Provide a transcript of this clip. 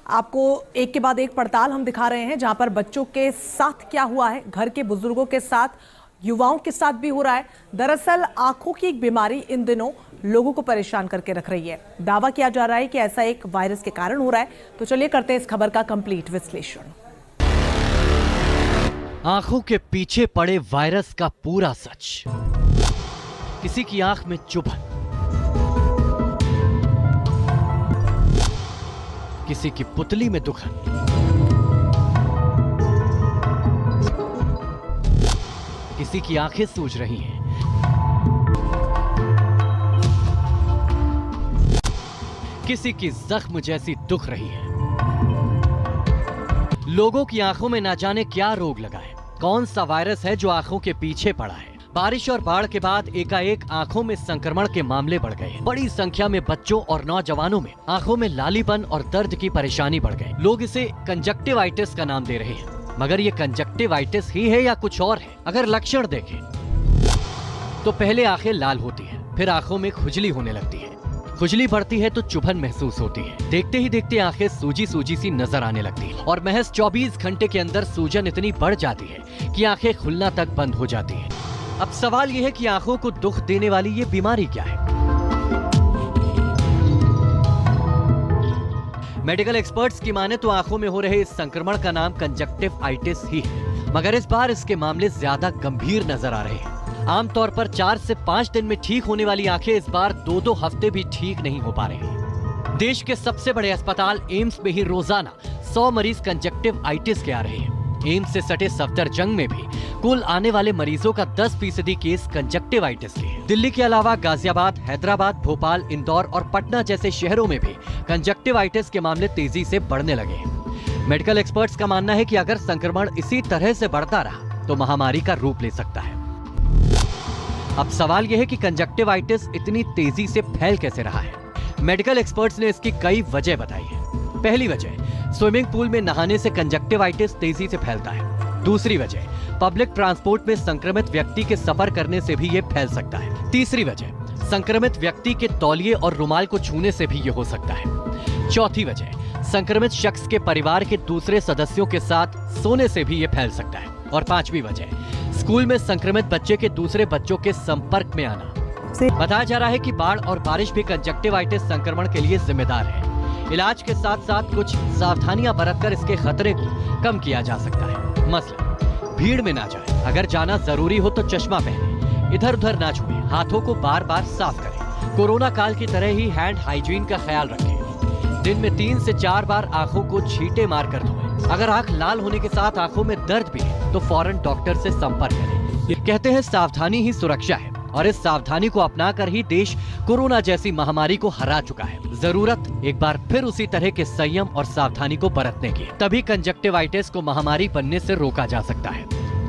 आपको एक के बाद एक पड़ताल हम दिखा रहे हैं, जहां पर बच्चों के साथ क्या हुआ है, घर के बुजुर्गों के साथ, युवाओं के साथ भी हो रहा है। दरअसल आंखों की एक बीमारी इन दिनों लोगों को परेशान करके रख रही है। दावा किया जा रहा है कि ऐसा एक वायरस के कारण हो रहा है। तो चलिए करते हैं इस खबर का कंप्लीट विश्लेषण। आंखों के पीछे पड़े वायरस का पूरा सच। किसी की आंख में चुभन, किसी की पुतली में दुखन, किसी की आंखें सूज रही हैं, किसी की जख्म जैसी दुख रही है। लोगों की आंखों में ना जाने क्या रोग लगा है, कौन सा वायरस है जो आंखों के पीछे पड़ा है। बारिश और बाढ़ के बाद एकाएक आंखों में संक्रमण के मामले बढ़ गए। बड़ी संख्या में बच्चों और नौजवानों में आंखों में लालीपन और दर्द की परेशानी बढ़ गई। लोग इसे कंजक्टिवाइटिस का नाम दे रहे हैं, मगर ये कंजक्टिवाइटिस ही है या कुछ और है? अगर लक्षण देखें तो पहले आंखें लाल होती है, फिर आंखों में खुजली होने लगती है। खुजली बढ़ती है तो चुभन महसूस होती है। देखते ही देखते आंखें सूजी सूजी सी नजर आने लगती है और महज 24 घंटे के अंदर सूजन इतनी बढ़ जाती है कि आंखें खुलना तक बंद हो जाती है। अब सवाल यह है कि आंखों को दुख देने वाली ये बीमारी क्या है? मेडिकल एक्सपर्ट्स की माने तो आंखों में हो रहे इस संक्रमण का नाम कंजक्टिवाइटिस ही है, मगर इस बार इसके मामले ज्यादा गंभीर नजर आ रहे हैं। आमतौर पर 4 से 5 दिन में ठीक होने वाली आंखें इस बार 2-2 हफ्ते भी ठीक नहीं हो पा रहे हैं। देश के सबसे बड़े अस्पताल एम्स में ही रोजाना 100 मरीज कंजक्टिवाइटिस के आ रहे हैं। एम्स से सटे सफदरजंग में भी कुल आने वाले मरीजों का 10% केस कंजक्टिवाइटिस के हैं। दिल्ली के अलावा गाजियाबाद, हैदराबाद, भोपाल, इंदौर और पटना जैसे शहरों में भी कंजक्टिवाइटिस के मामले तेजी से बढ़ने लगे हैं। मेडिकल एक्सपर्ट्स का मानना है कि अगर संक्रमण इसी तरह से बढ़ता रहा तो महामारी का रूप ले सकता है। अब सवाल यह है कि कंजक्टिवाइटिस इतनी तेजी से फैल कैसे रहा है? मेडिकल एक्सपर्ट्स ने इसकी कई वजह बताई है। पहली वजह, स्विमिंग पूल में नहाने से कंजक्टिवाइटिस तेजी से फैलता है। दूसरी वजह, पब्लिक ट्रांसपोर्ट में संक्रमित व्यक्ति के सफर करने से भी ये फैल सकता है। तीसरी वजह, संक्रमित व्यक्ति के तौलिए और रुमाल को छूने से भी ये हो सकता है। चौथी वजह, संक्रमित शख्स के परिवार के दूसरे सदस्यों के साथ सोने से भी ये फैल सकता है। और पांचवी वजह, स्कूल में संक्रमित बच्चे के दूसरे बच्चों के संपर्क में आना। बताया जा रहा है कि बाढ़ और बारिश भी कंजक्टिवाइटिस संक्रमण के लिए जिम्मेदार है। इलाज के साथ साथ कुछ सावधानियां बरतकर इसके खतरे को कम किया जा सकता है। मसलन, भीड़ में ना जाए, अगर जाना जरूरी हो तो चश्मा पहने, इधर उधर ना छुए, हाथों को बार बार साफ करें। कोरोना काल की तरह ही हैंड हाइजीन का ख्याल रखें। दिन में 3 से 4 बार आंखों को छींटे मार कर धोएं। अगर आंख लाल होने के साथ आंखों में दर्द भी है तो फौरन डॉक्टर से संपर्क करें। कहते हैं सावधानी ही सुरक्षा है, और इस सावधानी को अपनाकर ही देश कोरोना जैसी महामारी को हरा चुका है। जरूरत एक बार फिर उसी तरह के संयम और सावधानी को बरतने की, तभी कंजक्टिवाइटिस को महामारी बनने से रोका जा सकता है।